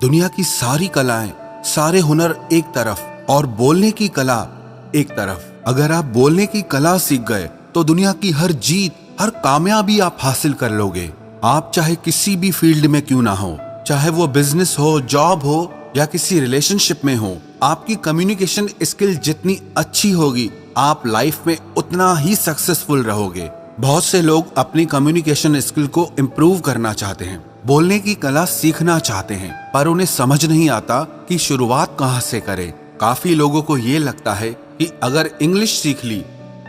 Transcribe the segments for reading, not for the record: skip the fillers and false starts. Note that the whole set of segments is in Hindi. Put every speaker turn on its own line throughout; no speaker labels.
दुनिया की सारी कलाएं, सारे हुनर एक तरफ और बोलने की कला एक तरफ। अगर आप बोलने की कला सीख गए तो दुनिया की हर जीत, हर कामयाबी आप हासिल कर लोगे। आप चाहे किसी भी फील्ड में क्यों ना हो, चाहे वो बिजनेस हो, जॉब हो या किसी रिलेशनशिप में हो, आपकी कम्युनिकेशन स्किल जितनी अच्छी होगी, आप लाइफ में उतना ही सक्सेसफुल रहोगे। बहुत से लोग अपनी कम्युनिकेशन स्किल को इम्प्रूव करना चाहते हैं, बोलने की कला सीखना चाहते हैं, पर उन्हें समझ नहीं आता कि शुरुआत कहाँ से करें। काफी लोगों को ये लगता है कि अगर इंग्लिश सीख ली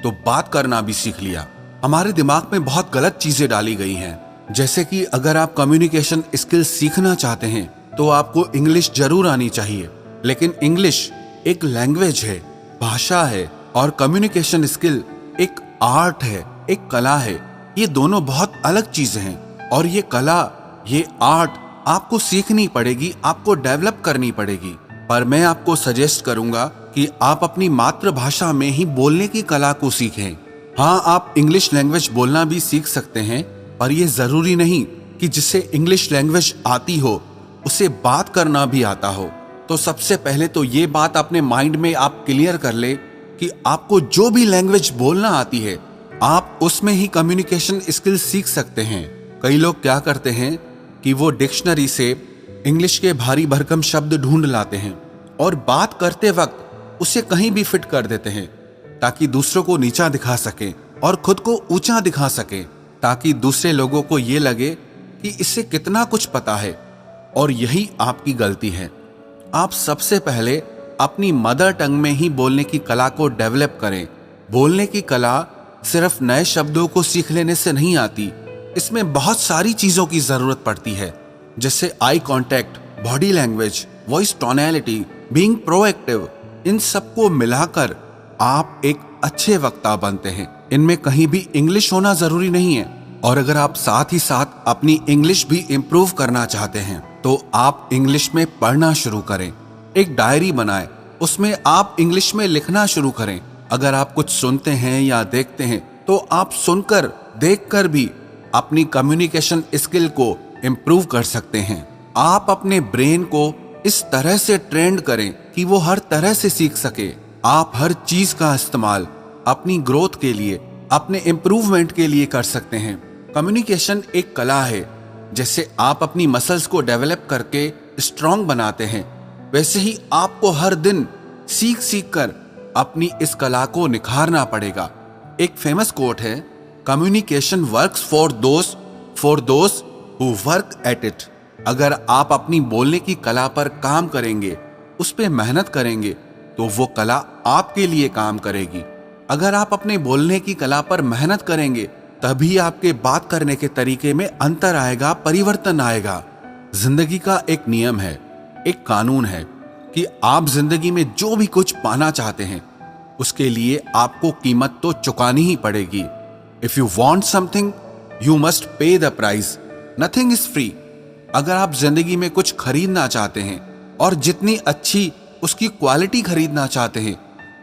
तो बात करना भी सीख लिया। हमारे दिमाग में बहुत गलत चीजें डाली गई हैं, जैसे कि अगर आप कम्युनिकेशन स्किल सीखना चाहते हैं तो आपको इंग्लिश जरूर आनी चाहिए। लेकिन इंग्लिश एक लैंग्वेज है, भाषा है, और कम्युनिकेशन स्किल एक आर्ट है, एक कला है। ये दोनों बहुत अलग चीजें हैं, और ये कला, ये आर्ट आपको सीखनी पड़ेगी, आपको डेवलप करनी पड़ेगी। पर मैं आपको सजेस्ट करूंगा कि आप अपनी मातृभाषा में ही बोलने की कला को सीखें। हाँ, आप इंग्लिश लैंग्वेज बोलना भी सीख सकते हैं, पर यह जरूरी नहीं कि जिसे इंग्लिश लैंग्वेज आती हो उसे बात करना भी आता हो। तो सबसे पहले तो ये बात अपने माइंड में आप क्लियर कर ले कि आपको जो भी लैंग्वेज बोलना आती है, आप उसमें ही कम्युनिकेशन स्किल सीख सकते हैं। कई लोग क्या करते हैं कि वो डिक्शनरी से इंग्लिश के भारी भरकम शब्द ढूंढ लाते हैं और बात करते वक्त उसे कहीं भी फिट कर देते हैं, ताकि दूसरों को नीचा दिखा सके और खुद को ऊंचा दिखा सके, ताकि दूसरे लोगों को ये लगे कि इससे कितना कुछ पता है। और यही आपकी गलती है। आप सबसे पहले अपनी मदर टंग में ही बोलने की कला को डेवलप करें। बोलने की कला सिर्फ नए शब्दों को सीख लेने से नहीं आती, इसमें बहुत सारी चीजों की जरूरत पड़ती है, जैसे eye contact, body language, voice tonality, being proactive. इन सबको मिलाकर आप एक अच्छे वक्ता बनते हैं। इनमें कहीं भी इंग्लिश होना जरूरी नहीं है। और अगर आप साथ ही साथ अपनी इंग्लिश भी इम्प्रूव करना चाहते हैं तो आप इंग्लिश में पढ़ना शुरू करें। एक डायरी बनाएं, उसमें आप इंग्लिश में लिखना शुरू करें। अगर आप कुछ सुनते हैं या देखते हैं तो आप सुनकर, देखकर भी अपनी कम्युनिकेशन स्किल को इम्प्रूव कर सकते हैं। आप अपने ब्रेन को इस तरह से ट्रेंड करें कि वो हर तरह से सीख सके। आप हर चीज का इस्तेमाल अपनी ग्रोथ के लिए, अपने इम्प्रूवमेंट के लिए कर सकते हैं। कम्युनिकेशन एक कला है। जैसे आप अपनी मसल्स को डेवलप करके स्ट्रांग बनाते हैं, वैसे ही आपको हर दिन सीख सीख कर अपनी इस कला को निखारना पड़ेगा। एक फेमस कोट है, communication works for those who work at it. अगर आप अपनी बोलने की कला पर काम करेंगे, उस पर मेहनत करेंगे, तो वो कला आपके लिए काम करेगी। अगर आप अपने बोलने की कला पर मेहनत करेंगे, तभी आपके बात करने के तरीके में अंतर आएगा, परिवर्तन आएगा। जिंदगी का एक नियम है, एक कानून है कि आप जिंदगी में जो भी कुछ पाना चाहते हैं, उसके लिए आपको कीमत तो चुकानी ही पड़ेगी। If you want something you must pay the price, nothing is free. अगर आप जिंदगी में कुछ खरीदना चाहते हैं और जितनी अच्छी उसकी क्वालिटी खरीदना चाहते हैं,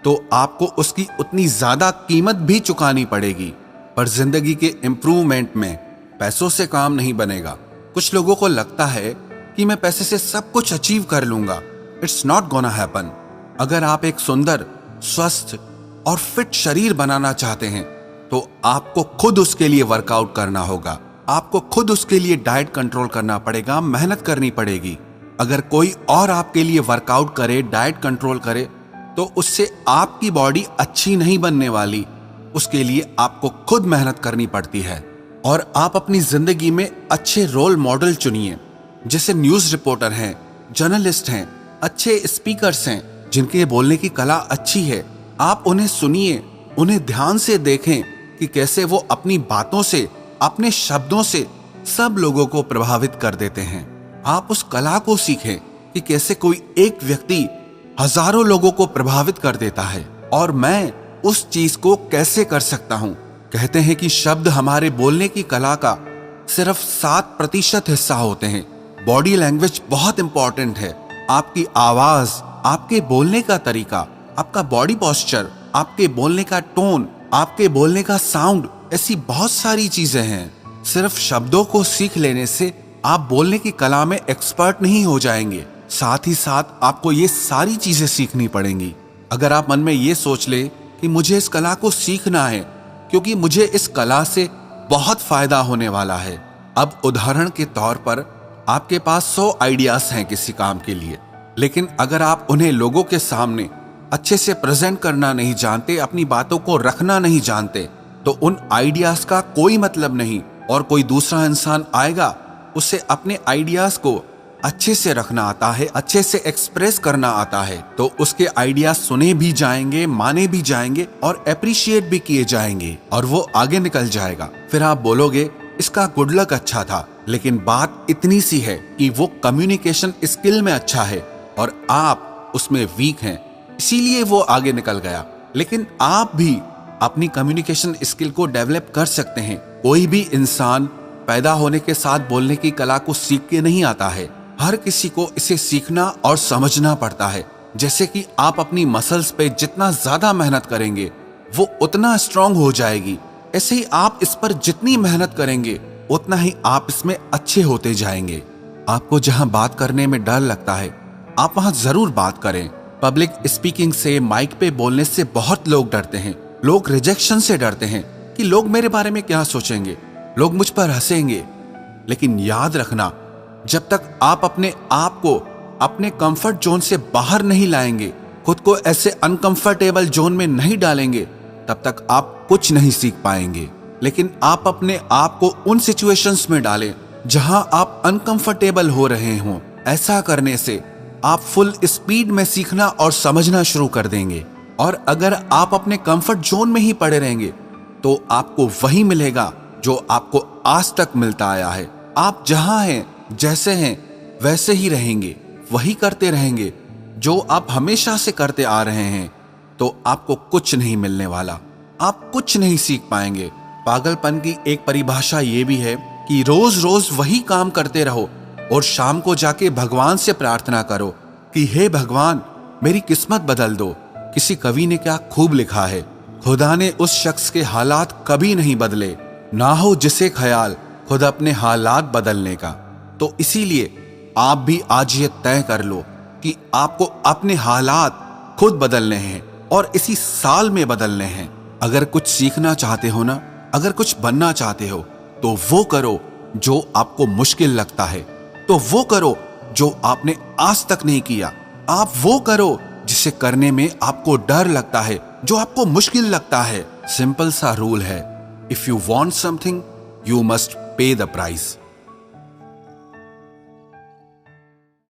तो आपको उसकी उतनी ज्यादा कीमत भी चुकानी पड़ेगी। पर जिंदगी के इम्प्रूवमेंट में पैसों से काम नहीं बनेगा। कुछ लोगों को लगता है कि मैं पैसे से सब कुछ अचीव कर लूंगा। It's not gonna happen. अगर आप एक सुंदर, स्वस्थ और फिट शरीर बनाना चाहते हैं तो आपको खुद उसके लिए वर्कआउट करना होगा। आपको खुद उसके लिए डाइट कंट्रोल करना पड़ेगा, मेहनत करनी पड़ेगी। अगर कोई और आपके लिए वर्कआउट करे, डाइट कंट्रोल करे, तो उससे आपकी बॉडी अच्छी नहीं बनने वाली। उसके लिए आपको खुद मेहनत करनी पड़ती है। और आप अपनी जिंदगी में अच्छे रोल मॉडल चुनिए, जैसे न्यूज रिपोर्टर हैं, जर्नलिस्ट हैं, अच्छे स्पीकर्स हैं, जिनके बोलने की कला अच्छी है। आप उन्हें सुनिए, उन्हें ध्यान से देखें कि कैसे वो अपनी बातों से, अपने शब्दों से सब लोगों को प्रभावित कर देते हैं। आप उस कला को सीखें कि कैसे कोई एक व्यक्ति हजारों लोगों को प्रभावित कर देता है, और मैं उस चीज को कैसे कर सकता हूं। कहते हैं कि शब्द हमारे बोलने की कला का सिर्फ 7% हिस्सा होते हैं। बॉडी लैंग्वेज बहुत इंपॉर्टेंट है। आपकी आवाज, आपके बोलने का तरीका, आपका बॉडी पोस्चर, आपके बोलने का टोन, आपके बोलने का साउंड, ऐसी बहुत सारी चीजें हैं। सिर्फ शब्दों को सीख लेने से आप बोलने की कला में एक्सपर्ट नहीं हो जाएंगे, साथ ही साथ आपको ये सारी चीजें सीखनी पड़ेंगी। अगर आप मन में ये सोच ले कि मुझे इस कला को सीखना है क्योंकि मुझे इस कला से बहुत फायदा होने वाला है। अब उदाहरण के तौर पर आपके पास 100 आइडियाज हैं किसी काम के लिए, लेकिन अगर आप उन्हें लोगों के सामने अच्छे से प्रेजेंट करना नहीं जानते, अपनी बातों को रखना नहीं जानते, तो उन आइडियाज का कोई मतलब नहीं। और कोई दूसरा इंसान आएगा, उसे अपने आइडियाज को अच्छे से रखना आता है, अच्छे से एक्सप्रेस करना आता है, तो उसके आइडियाज सुने भी जाएंगे, माने भी जाएंगे और अप्रिशिएट भी किए जाएंगे और वो आगे निकल जाएगा। फिर आप बोलोगे इसका गुड लक अच्छा था, लेकिन बात इतनी सी है कि वो कम्युनिकेशन स्किल में अच्छा है और आप उसमें वीक हैं, इसीलिए वो आगे निकल गया। लेकिन आप भी अपनी कम्युनिकेशन स्किल को डेवलप कर सकते हैं। कोई भी इंसान पैदा होने के साथ बोलने की कला को सीख के नहीं आता है। हर किसी को इसे सीखना और समझना पड़ता है। जैसे कि आप अपनी मसल्स पे जितना ज्यादा मेहनत करेंगे वो उतना स्ट्रांग हो जाएगी, ऐसे ही आप इस पर जितनी मेहनत करेंगे उतना ही आप इसमें अच्छे होते जाएंगे। आपको जहां बात करने में डर लगता है, आप वहां जरूर बात करें। पब्लिक स्पीकिंग से, माइक पे बोलने से बहुत लोग डरते हैं। लोग रिजेक्शन से डरते हैं कि लोग मेरे बारे में क्या सोचेंगे, लोग मुझ पर हंसेंगे। लेकिन याद रखना, जब तक आप अपने आप को अपने कंफर्ट जोन से बाहर नहीं लाएंगे, खुद को ऐसे अनकंफर्टेबल जोन में नहीं डालेंगे, तब तक आप कुछ नहीं सीख पाएंगे। लेकिन आप अपने आप को उन सिचुएशंस में डालें जहां आप अनकंफर्टेबल हो रहे हों। ऐसा करने से आप फुल स्पीड में सीखना और समझना शुरू कर देंगे। और अगर आप अपने कंफर्ट जोन में ही पड़े रहेंगे तो आपको वही मिलेगा जो आपको आज तक मिलता आया है। आप जहां हैं, जैसे हैं, वैसे ही रहेंगे, वही करते रहेंगे जो आप हमेशा से करते आ रहे हैं, तो आपको कुछ नहीं मिलने वाला, आप कुछ नहीं सीख पाएंगे। पागलपन की एक परिभाषा ये भी है कि रोज रोज वही काम करते रहो और शाम को जाके भगवान से प्रार्थना करो कि हे भगवान, मेरी किस्मत बदल दो। किसी कवि ने क्या खूब लिखा है, खुदा ने उस शख्स के हालात कभी नहीं बदले, ना हो जिसे ख्याल खुद अपने हालात बदलने का। तो इसीलिए आप भी आज ये तय कर लो कि आपको अपने हालात खुद बदलने हैं और इसी साल में बदलने हैं। अगर कुछ सीखना चाहते हो ना, अगर कुछ बनना चाहते हो, तो वो करो जो आपको मुश्किल लगता है, तो वो करो जो आपने आज तक नहीं किया। आप वो करो जिसे करने में आपको डर लगता है, जो आपको मुश्किल लगता है। सिंपल सा रूल है, if you want something you must pay the price.